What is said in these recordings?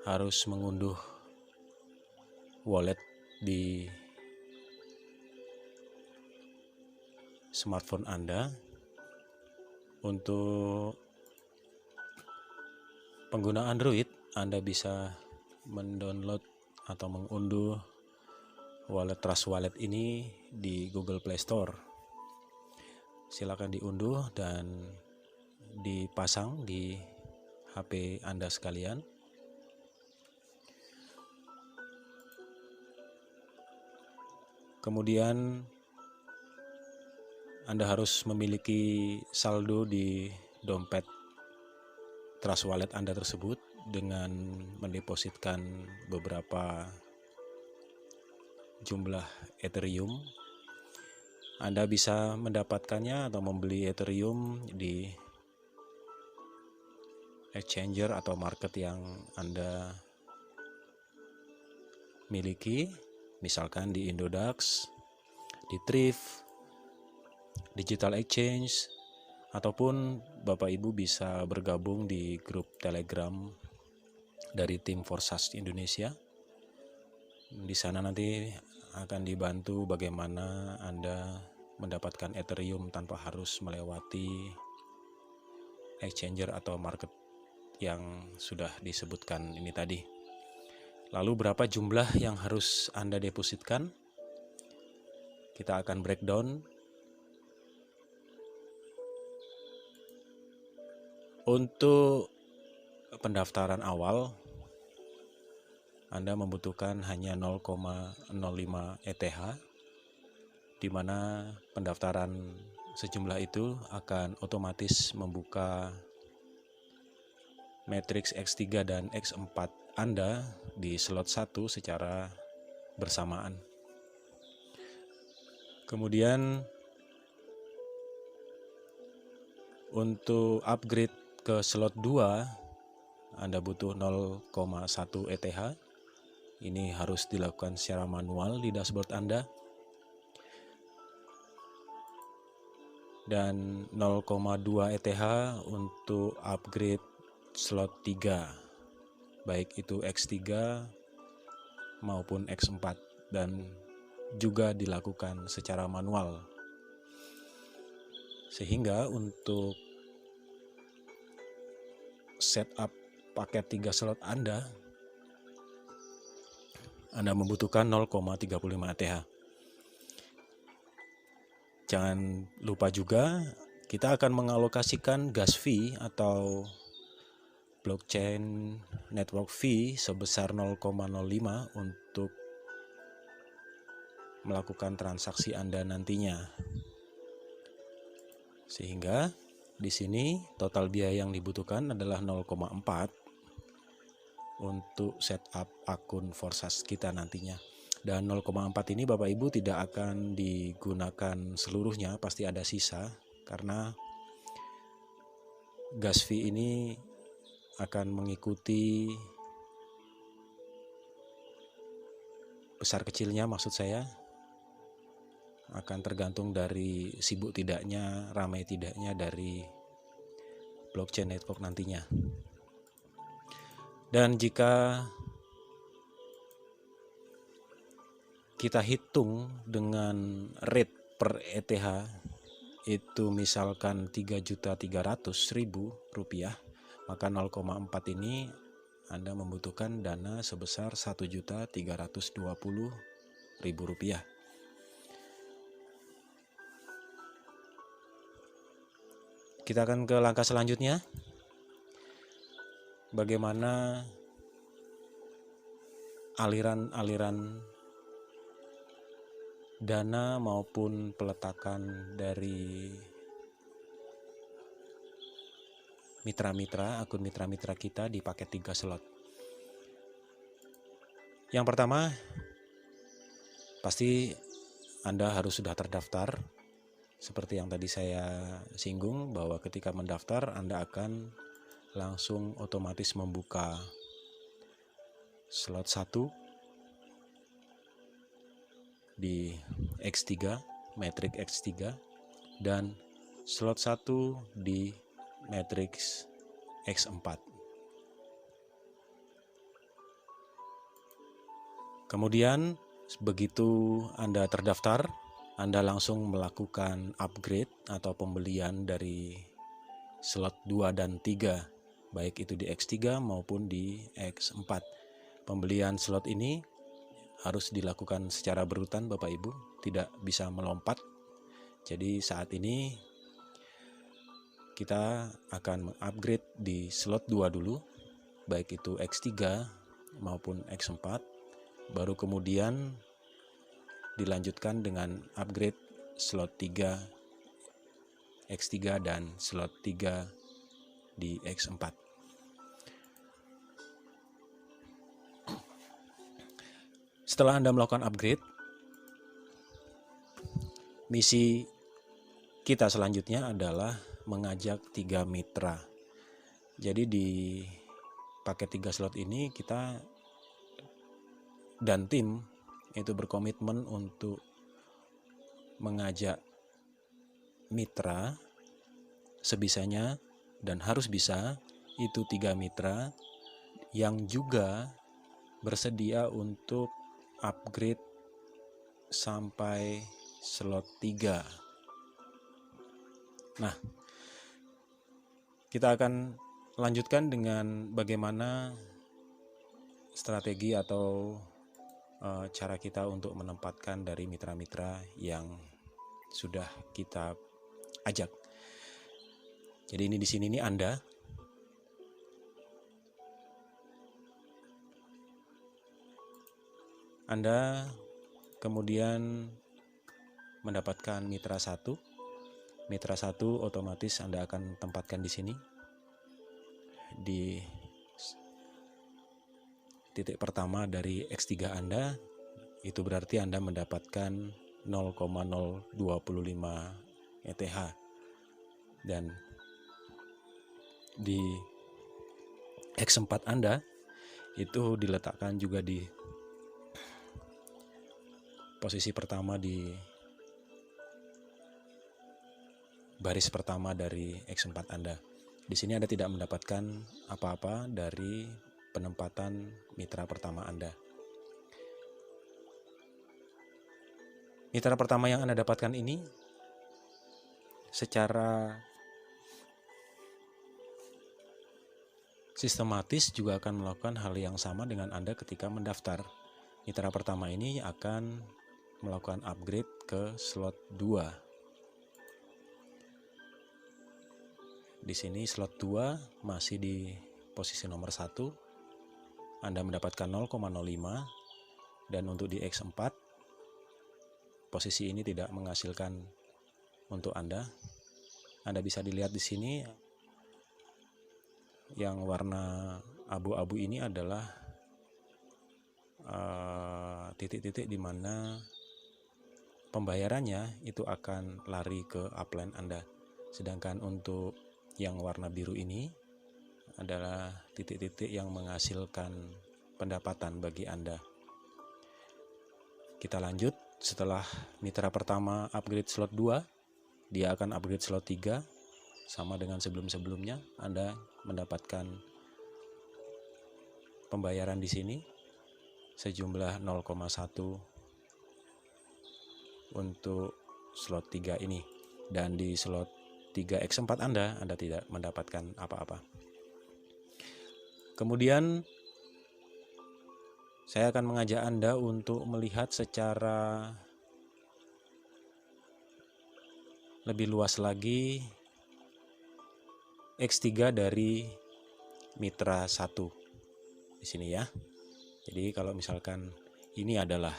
harus mengunduh wallet di smartphone Anda. Untuk pengguna Android, Anda bisa mendownload atau mengunduh wallet Trust Wallet ini di Google Play Store. Silakan diunduh dan dipasang di HP Anda sekalian. Kemudian Anda harus memiliki saldo di dompet Trust Wallet Anda tersebut dengan mendepositkan beberapa jumlah Ethereum. Anda bisa mendapatkannya atau membeli Ethereum di exchanger atau market yang Anda miliki, misalkan di Indodax, di Thrift, Digital Exchange, ataupun Bapak Ibu bisa bergabung di grup Telegram dari tim Forsas Indonesia. Di sana nanti akan dibantu bagaimana Anda mendapatkan Ethereum tanpa harus melewati exchanger atau market yang sudah disebutkan ini tadi. Lalu berapa jumlah yang harus Anda depositkan? Kita akan breakdown. Untuk pendaftaran awal, Anda membutuhkan hanya 0,05 ETH, di mana pendaftaran sejumlah itu akan otomatis membuka matriks X3 dan X4 Anda di slot 1 secara bersamaan. Kemudian untuk upgrade ke slot 2, Anda butuh 0,1 ETH. Ini harus dilakukan secara manual di dashboard Anda. Dan 0,2 ETH untuk upgrade slot 3, baik itu X3 maupun X4, dan juga dilakukan secara manual. Sehingga untuk setup paket 3 slot Anda membutuhkan 0,35 ETH. Jangan lupa juga kita akan mengalokasikan gas fee atau blockchain network fee sebesar 0,05 untuk melakukan transaksi Anda nantinya. Sehingga di sini total biaya yang dibutuhkan adalah 0,4 untuk setup akun Forsas kita nantinya. Dan 0,4 ini Bapak Ibu tidak akan digunakan seluruhnya, pasti ada sisa, karena gas fee ini akan mengikuti besar kecilnya, maksud saya akan tergantung dari sibuk tidaknya, ramai tidaknya dari blockchain network nantinya. Dan jika kita hitung dengan rate per ETH itu misalkan 3.300.000 rupiah, maka 0,4 ini Anda membutuhkan dana sebesar 1.320.000 rupiah. Kita akan ke langkah selanjutnya. Bagaimana aliran dana maupun peletakan dari mitra-mitra, akun mitra-mitra kita di paket 3 slot. Yang pertama, pasti Anda harus sudah terdaftar. Seperti yang tadi saya singgung, bahwa ketika mendaftar Anda akan langsung otomatis membuka slot 1 di X3, matriks X3, dan slot 1 di matriks X4. Kemudian begitu Anda terdaftar, Anda langsung melakukan upgrade atau pembelian dari slot 2 dan 3, baik itu di X3 maupun di X4. Pembelian slot ini harus dilakukan secara berurutan Bapak Ibu, tidak bisa melompat. Jadi saat ini kita akan mengupgrade di slot 2 dulu, baik itu X3 maupun X4, baru kemudian dilanjutkan dengan upgrade slot 3 X3 dan slot 3 di X4. Setelah Anda melakukan upgrade, misi kita selanjutnya adalah mengajak 3 mitra. Jadi di paket 3 slot ini kita dan tim itu berkomitmen untuk mengajak mitra sebisanya dan harus bisa itu 3 mitra yang juga bersedia untuk upgrade sampai slot 3. Nah, kita akan lanjutkan dengan bagaimana strategi atau cara kita untuk menempatkan dari mitra-mitra yang sudah kita ajak. Jadi ini di sini nih Anda kemudian mendapatkan mitra 1. Mitra 1 otomatis Anda akan tempatkan di sini di titik pertama dari X3 Anda. Itu berarti Anda mendapatkan 0,025 ETH. Dan di X4 Anda itu diletakkan juga di posisi pertama di baris pertama dari X4 Anda. Di sini Anda tidak mendapatkan apa-apa dari penempatan mitra pertama Anda. Mitra pertama yang Anda dapatkan ini secara sistematis juga akan melakukan hal yang sama dengan Anda ketika mendaftar. Mitra pertama ini akan melakukan upgrade ke slot 2. Di sini slot 2 masih di posisi nomor 1. Anda mendapatkan 0,05 dan untuk di X4 posisi ini tidak menghasilkan untuk Anda. Anda bisa dilihat di sini yang warna abu-abu ini adalah titik-titik di mana pembayarannya itu akan lari ke upline Anda. Sedangkan untuk yang warna biru ini adalah titik-titik yang menghasilkan pendapatan bagi Anda. Kita lanjut. Setelah mitra pertama upgrade slot 2, dia akan upgrade slot 3 sama dengan sebelum-sebelumnya. Anda mendapatkan pembayaran di sini sejumlah 0,1 untuk slot 3 ini. Dan di slot 3 X4 Anda tidak mendapatkan apa-apa. Kemudian saya akan mengajak Anda untuk melihat secara lebih luas lagi X3 dari mitra 1 di sini ya. Jadi kalau misalkan ini adalah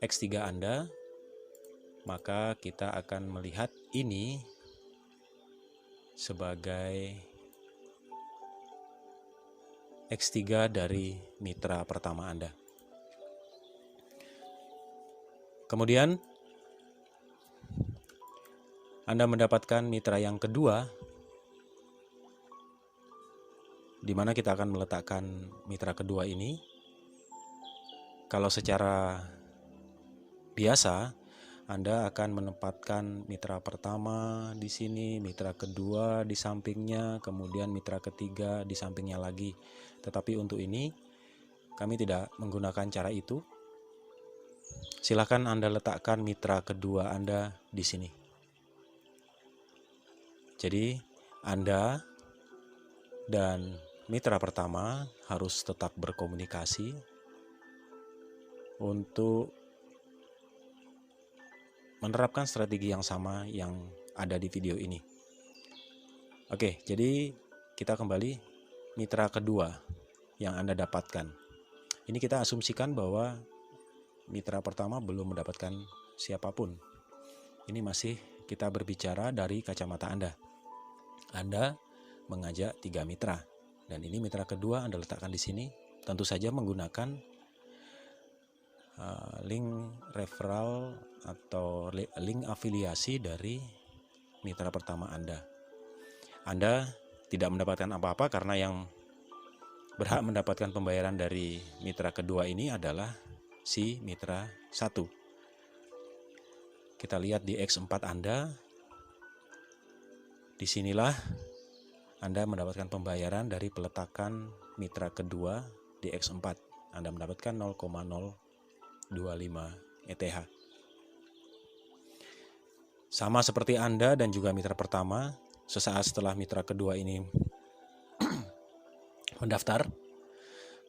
X3 Anda, maka kita akan melihat ini sebagai X3 dari mitra pertama Anda. Kemudian Anda mendapatkan mitra yang kedua, di mana kita akan meletakkan mitra kedua ini. Kalau secara biasa Anda akan menempatkan mitra pertama di sini, mitra kedua di sampingnya, kemudian mitra ketiga di sampingnya lagi. Tetapi untuk ini Kami tidak menggunakan cara itu. Silakan Anda letakkan mitra kedua Anda di sini. Jadi Anda dan mitra pertama harus tetap berkomunikasi untuk menerapkan strategi yang sama yang ada di video ini. Oke, jadi kita kembali mitra kedua yang Anda dapatkan. Ini kita asumsikan bahwa mitra pertama belum mendapatkan siapapun. Ini masih kita berbicara dari kacamata Anda. Anda mengajak 3 mitra, dan ini mitra kedua Anda letakkan di sini. Tentu saja menggunakan link referral atau link afiliasi dari mitra pertama Anda. Anda tidak mendapatkan apa-apa karena yang berhak mendapatkan pembayaran dari mitra kedua ini adalah si mitra 1. Kita lihat di X4 Anda. Disinilah Anda mendapatkan pembayaran dari peletakan mitra kedua di X4. Anda mendapatkan 0,025 ETH. Sama seperti Anda dan juga mitra pertama, sesaat setelah mitra kedua ini mendaftar,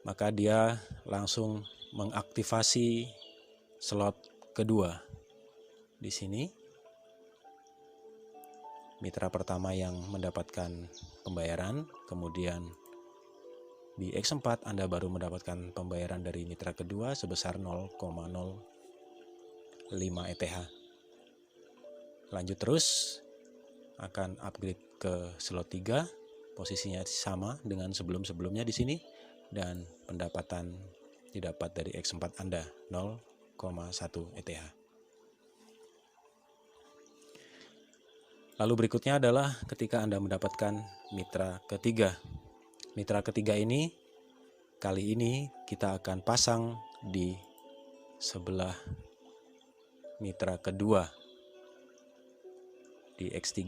maka dia langsung mengaktifasi slot kedua. Di sini mitra pertama yang mendapatkan pembayaran, kemudian di X4 Anda baru mendapatkan pembayaran dari mitra kedua sebesar 0,05 ETH. Lanjut terus, akan upgrade ke slot 3. Posisinya sama dengan sebelum-sebelumnya di sini, dan pendapatan didapat dari X4 Anda 0,1 ETH. Lalu berikutnya adalah ketika Anda mendapatkan mitra ketiga. Mitra ketiga ini kali ini kita akan pasang di sebelah mitra kedua. Di X3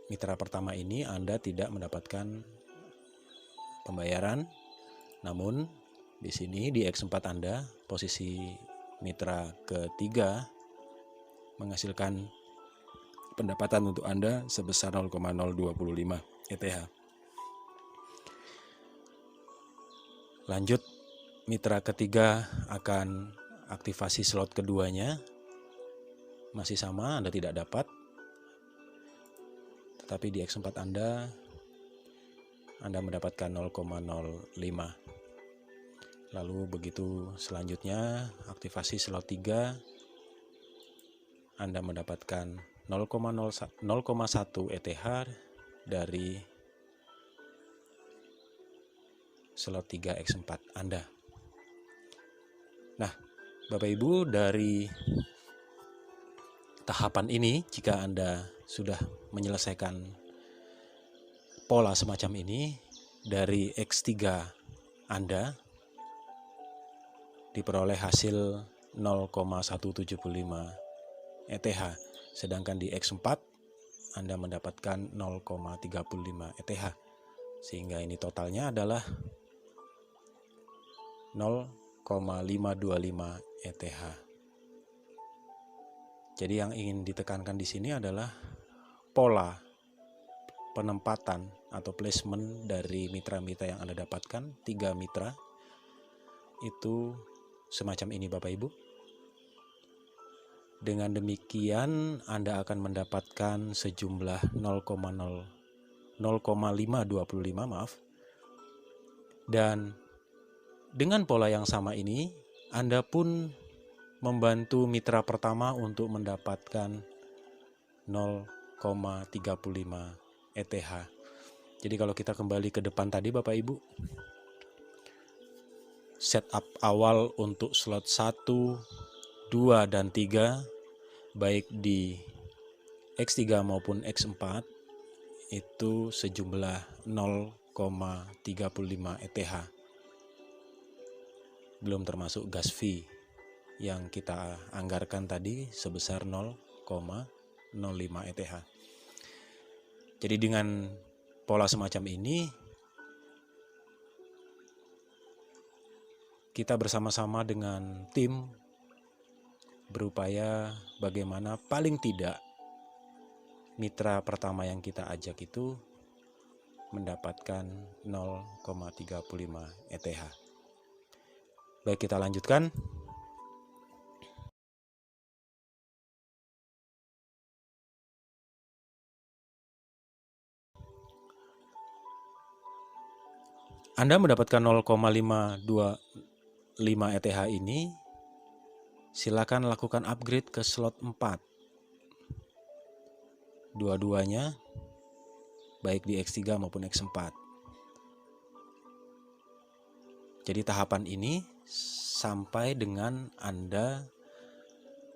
mitra pertama ini Anda tidak mendapatkan pembayaran, namun di sini di X4 Anda posisi mitra ketiga menghasilkan pendapatan untuk Anda sebesar 0,025 ETH. Lanjut, mitra ketiga akan aktivasi slot keduanya. Masih sama, Anda tidak dapat. Tetapi di X4 Anda mendapatkan 0,05. Lalu begitu selanjutnya, aktivasi slot 3, Anda mendapatkan 0,1 ETH dari slot 3 X4 Anda. Nah, Bapak Ibu, dari tahapan ini, jika Anda sudah menyelesaikan pola semacam ini, dari X3 Anda diperoleh hasil 0,175 ETH, sedangkan di X4 Anda mendapatkan 0,35 ETH, sehingga ini totalnya adalah 0,525 ETH. Jadi yang ingin ditekankan di sini adalah pola penempatan atau placement dari mitra-mitra yang Anda dapatkan, 3 mitra itu semacam ini Bapak Ibu. Dengan demikian Anda akan mendapatkan sejumlah 0,525 dan dengan pola yang sama ini Anda pun membantu mitra pertama untuk mendapatkan 0,35 ETH. Jadi kalau kita kembali ke depan tadi Bapak Ibu, setup awal untuk slot 1, 2, dan 3 baik di X3 maupun X4 itu sejumlah 0,35 ETH. Belum termasuk gas fee yang kita anggarkan tadi sebesar 0,05 ETH. Jadi dengan pola semacam ini kita bersama-sama dengan tim berupaya bagaimana paling tidak mitra pertama yang kita ajak itu mendapatkan 0,35 ETH. Baik, kita lanjutkan. Anda mendapatkan 0,525 ETH ini, silakan lakukan upgrade ke slot 4. Dua-duanya, baik di X3 maupun X4. Jadi tahapan ini sampai dengan Anda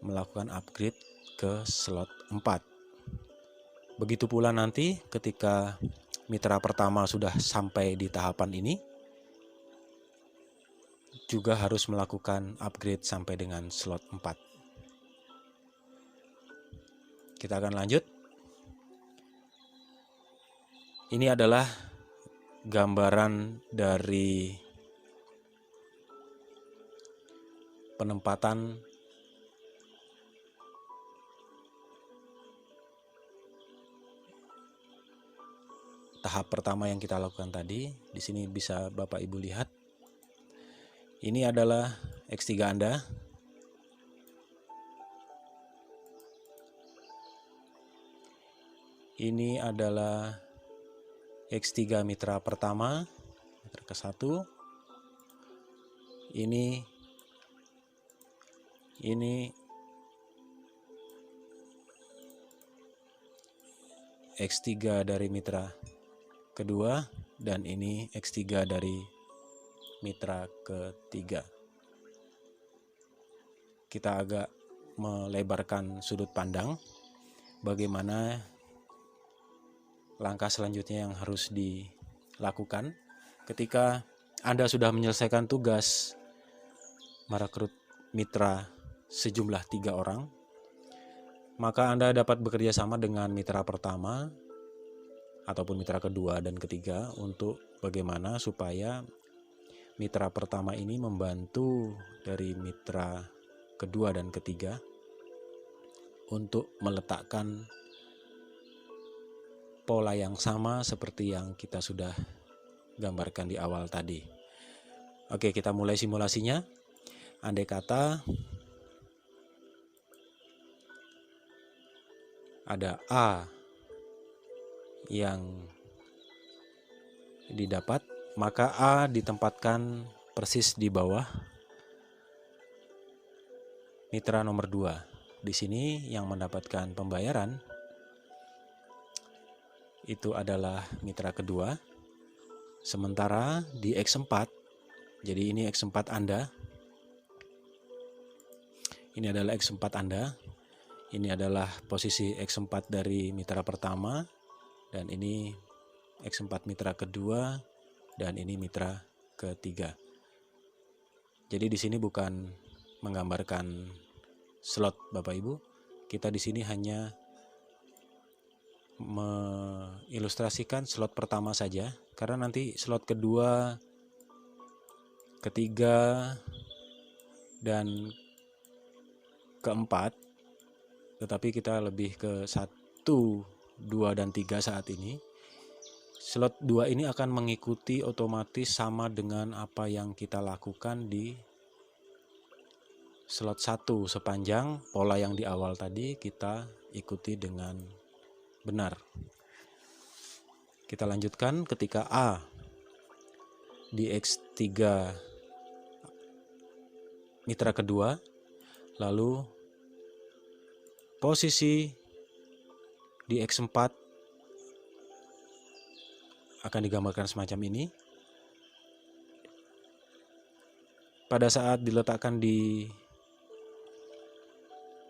melakukan upgrade ke slot 4. Begitu pula nanti ketika mitra pertama sudah sampai di tahapan ini, juga harus melakukan upgrade sampai dengan slot 4. Kita akan lanjut. Ini adalah gambaran dari penempatan tahap pertama yang kita lakukan tadi. Di sini bisa Bapak Ibu lihat. Ini adalah X3 Anda. Ini adalah X3 mitra pertama, mitra ke-1. Ini X3 dari mitra kedua, dan ini X3 dari mitra ketiga. Kita agak melebarkan sudut pandang bagaimana langkah selanjutnya yang harus dilakukan ketika Anda sudah menyelesaikan tugas merekrut mitra sejumlah 3 orang. Maka Anda dapat bekerja sama dengan mitra pertama ataupun mitra kedua dan ketiga untuk bagaimana supaya mitra pertama ini membantu dari mitra kedua dan ketiga untuk meletakkan pola yang sama seperti yang kita sudah gambarkan di awal tadi. Oke, kita mulai simulasinya. Andai kata ada A yang didapat, maka A ditempatkan persis di bawah mitra nomor 2. Di sini yang mendapatkan pembayaran itu adalah mitra kedua. Sementara di X4, jadi ini X4 Anda. Ini adalah X4 Anda. Ini adalah posisi X4 dari mitra pertama, dan ini X4 mitra kedua, dan ini mitra ketiga. Jadi di sini bukan menggambarkan slot Bapak Ibu. Kita di sini hanya mengilustrasikan slot pertama saja, karena nanti slot kedua, ketiga, dan keempat, tetapi kita lebih ke 1, 2, dan 3 saat ini. Slot 2 ini akan mengikuti otomatis sama dengan apa yang kita lakukan di slot 1 sepanjang pola yang di awal tadi kita ikuti dengan benar. Kita lanjutkan ketika A di X3 mitra kedua, lalu posisi di X4 akan digambarkan semacam ini. Pada saat diletakkan di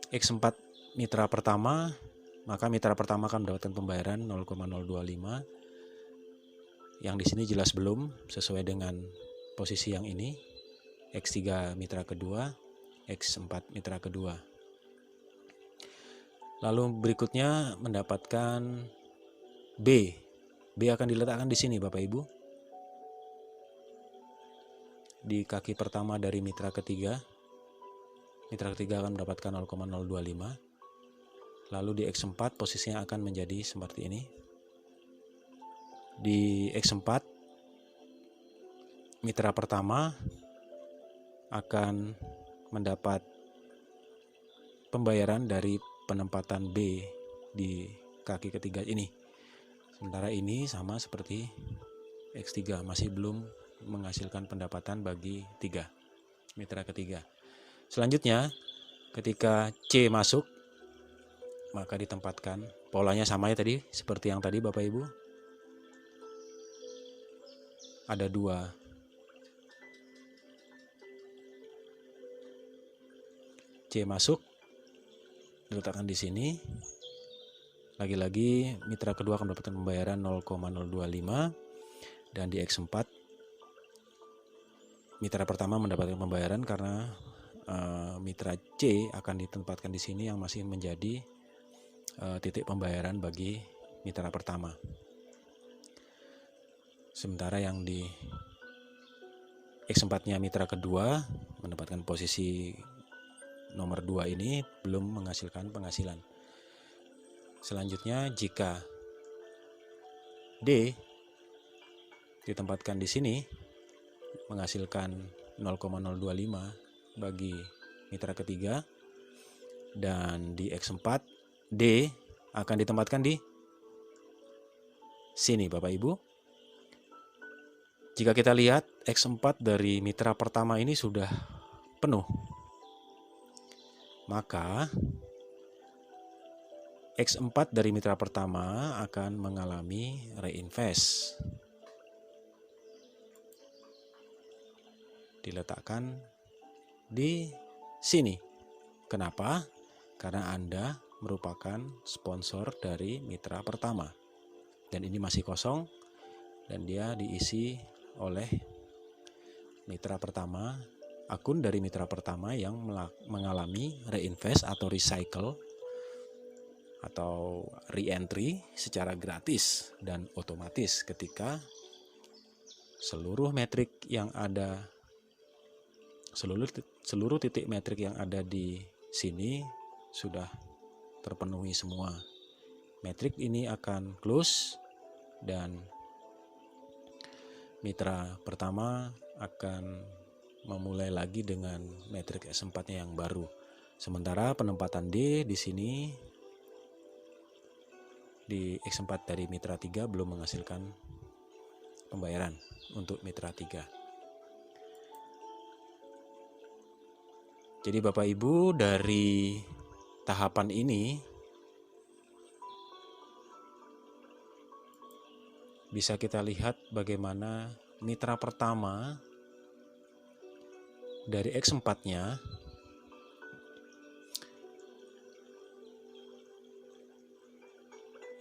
X4 mitra pertama, maka mitra pertama akan mendapatkan pembayaran 0,025. Yang di sini jelas belum sesuai dengan posisi yang ini. X3 mitra kedua, X4 mitra kedua. Lalu berikutnya mendapatkan B. B akan diletakkan di sini Bapak Ibu. di kaki pertama dari mitra ketiga. Mitra ketiga akan mendapatkan 0,025. Lalu di X4 posisinya akan menjadi seperti ini. Di X4 mitra pertama akan mendapat pembayaran dari penempatan B di kaki ketiga ini. Sementara ini sama seperti X3, masih belum menghasilkan pendapatan bagi mitra ketiga. Selanjutnya, ketika C masuk, maka ditempatkan, polanya sama ya tadi, seperti yang tadi Bapak Ibu. Ada 2 C masuk, diletakkan di sini. Lagi-lagi mitra kedua akan mendapatkan pembayaran 0,025, dan di X4 mitra pertama mendapatkan pembayaran karena mitra C akan ditempatkan di sini yang masih menjadi titik pembayaran bagi mitra pertama. Sementara yang di X4-nya mitra kedua mendapatkan posisi nomor 2 ini belum menghasilkan penghasilan. Selanjutnya, jika D ditempatkan di sini menghasilkan 0,025 bagi mitra ketiga, dan di X4 D akan ditempatkan di sini Bapak Ibu. Jika kita lihat X4 dari mitra pertama ini sudah penuh, maka X4 dari mitra pertama akan mengalami reinvest. Diletakkan di sini. Kenapa? Karena Anda merupakan sponsor dari mitra pertama. Dan ini masih kosong dan dia diisi oleh mitra pertama, akun dari mitra pertama yang mengalami reinvest atau recycle atau re-entry secara gratis dan otomatis ketika seluruh metrik yang ada, seluruh titik metrik yang ada di sini sudah terpenuhi semua. Metrik ini akan close dan mitra pertama akan memulai lagi dengan metrik S4-nya yang baru. Sementara penempatan D di sini di X4 dari mitra 3 belum menghasilkan pembayaran untuk mitra 3. Jadi Bapak Ibu, dari tahapan ini bisa kita lihat bagaimana mitra pertama dari X4-nya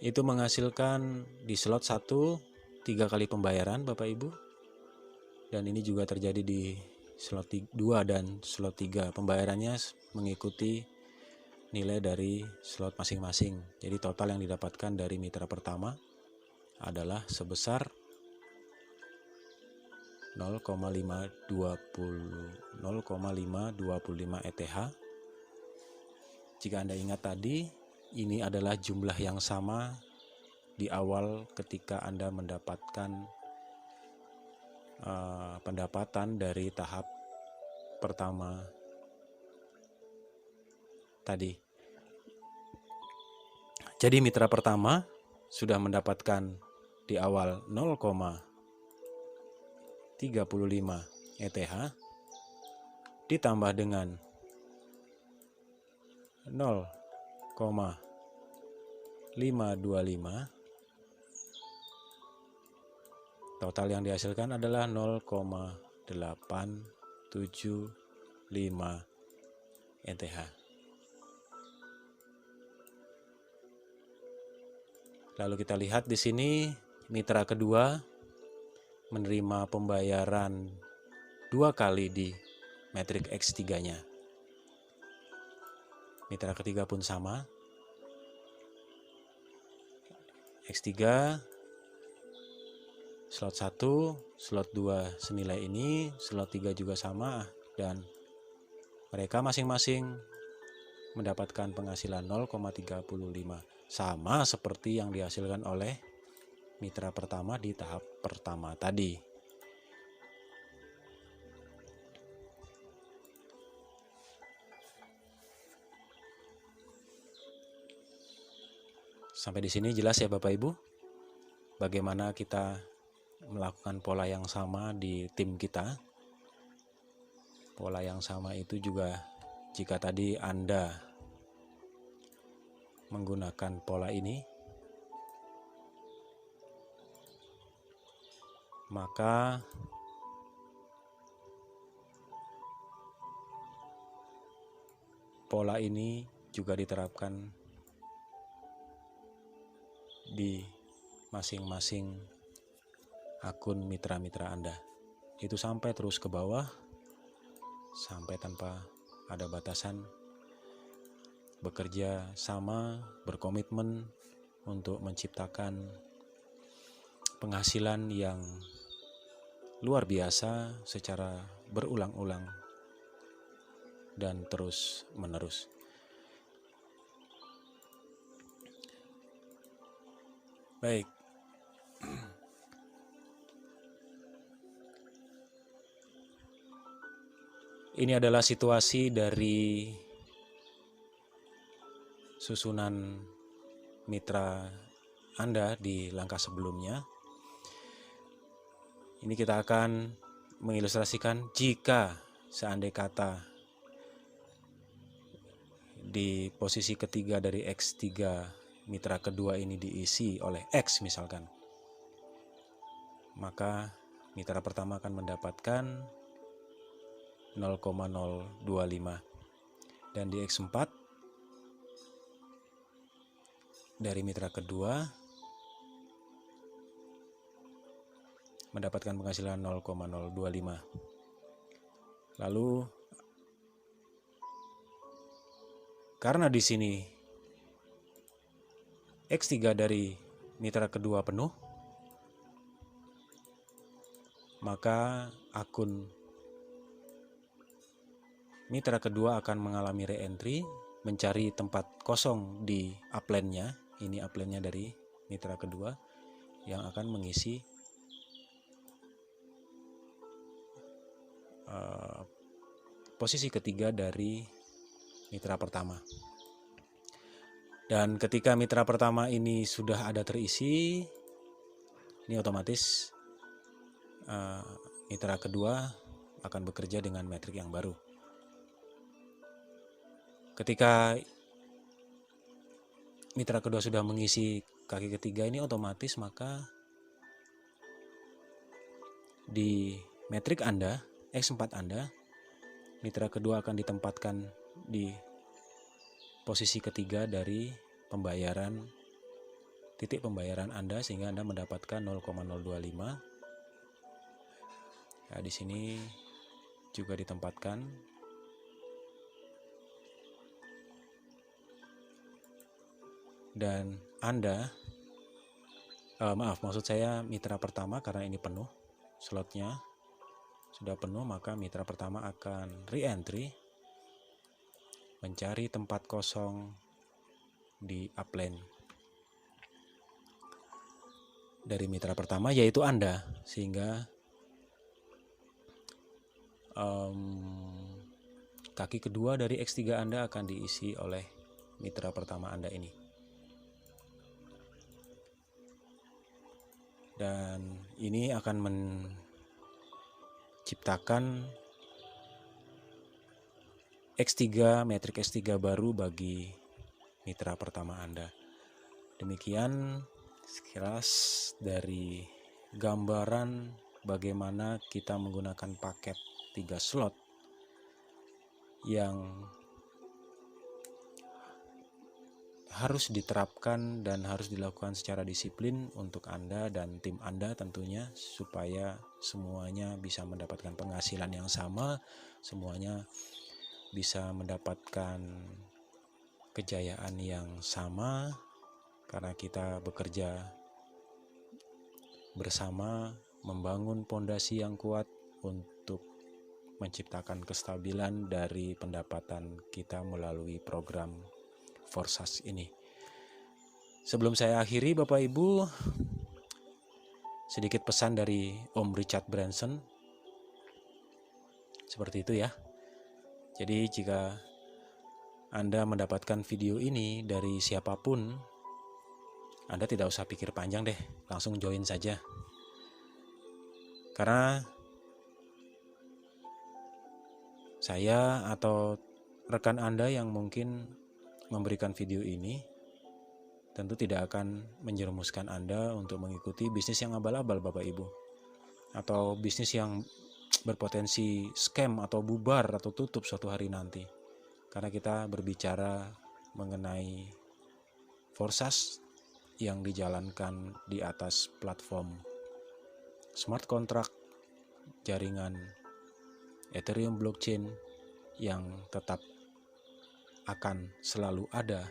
itu menghasilkan di slot 1 3 kali pembayaran Bapak Ibu, dan ini juga terjadi di slot 2 dan slot 3. Pembayarannya mengikuti nilai dari slot masing-masing. Jadi total yang didapatkan dari mitra pertama adalah sebesar 0,525 ETH. Jika Anda ingat tadi, ini adalah jumlah yang sama di awal ketika Anda mendapatkan pendapatan dari tahap pertama tadi. Jadi mitra pertama sudah mendapatkan di awal 0,35 ETH ditambah dengan 0,525, total yang dihasilkan adalah 0,875 ETH. Lalu kita lihat di sini mitra kedua menerima pembayaran 2 kali di metrik X3-nya. Mitra ketiga pun sama. X3 slot 1, slot 2 senilai ini, slot 3 juga sama, dan mereka masing-masing mendapatkan penghasilan 0,35, sama seperti yang dihasilkan oleh mitra pertama di tahap pertama tadi. Sampai di sini jelas ya Bapak Ibu, bagaimana kita melakukan pola yang sama di tim kita. Pola yang sama itu juga jika tadi Anda menggunakan pola ini, maka pola ini juga diterapkan di masing-masing akun mitra-mitra Anda. Itu sampai terus ke bawah, sampai tanpa ada batasan, bekerja sama, berkomitmen untuk menciptakan penghasilan yang luar biasa secara berulang-ulang dan terus menerus. Baik. Ini adalah situasi dari susunan mitra Anda di langkah sebelumnya. Ini kita akan mengilustrasikan jika seandai kata di posisi ketiga dari X3 mitra kedua ini diisi oleh X misalkan, maka mitra pertama akan mendapatkan 0,025, dan di X4 dari mitra kedua mendapatkan penghasilan 0,025. Lalu karena di sini X3 dari mitra kedua penuh, maka akun mitra kedua akan mengalami re-entry, mencari tempat kosong di upline-nya. Ini upline-nya dari mitra kedua yang akan mengisi posisi ketiga dari mitra pertama. Dan ketika mitra pertama ini sudah ada terisi, ini otomatis mitra kedua akan bekerja dengan metrik yang baru. Ketika mitra kedua sudah mengisi kaki ketiga ini, otomatis maka di metrik Anda, X4 Anda, mitra kedua akan ditempatkan di posisi ketiga dari pembayaran, titik pembayaran Anda, sehingga Anda mendapatkan 0,025. Nah, di sini juga ditempatkan dan Anda maksud saya mitra pertama, karena ini penuh slotnya sudah penuh, maka mitra pertama akan re-entry, mencari tempat kosong di upline dari mitra pertama, yaitu Anda, sehingga kaki kedua dari X3 Anda akan diisi oleh mitra pertama Anda ini. Dan ini akan menciptakan X3, metrik X3 baru bagi mitra pertama Anda. Demikian sekilas dari gambaran bagaimana kita menggunakan paket 3 slot yang harus diterapkan dan harus dilakukan secara disiplin untuk Anda dan tim Anda tentunya, supaya semuanya bisa mendapatkan penghasilan yang sama, semuanya bisa mendapatkan kejayaan yang sama, karena kita bekerja bersama membangun pondasi yang kuat untuk menciptakan kestabilan dari pendapatan kita melalui program Forsas ini. Sebelum saya akhiri, Bapak Ibu, sedikit pesan dari Om Richard Branson. Seperti itu ya. Jadi jika Anda mendapatkan video ini dari siapapun, Anda tidak usah pikir panjang deh, langsung join saja. Karena saya atau rekan Anda yang mungkin memberikan video ini tentu tidak akan menjerumuskan Anda untuk mengikuti bisnis yang abal-abal, Bapak Ibu, atau bisnis yang berpotensi scam atau bubar atau tutup suatu hari nanti. Karena kita berbicara mengenai Forsas yang dijalankan di atas platform smart contract, jaringan Ethereum blockchain yang tetap akan selalu ada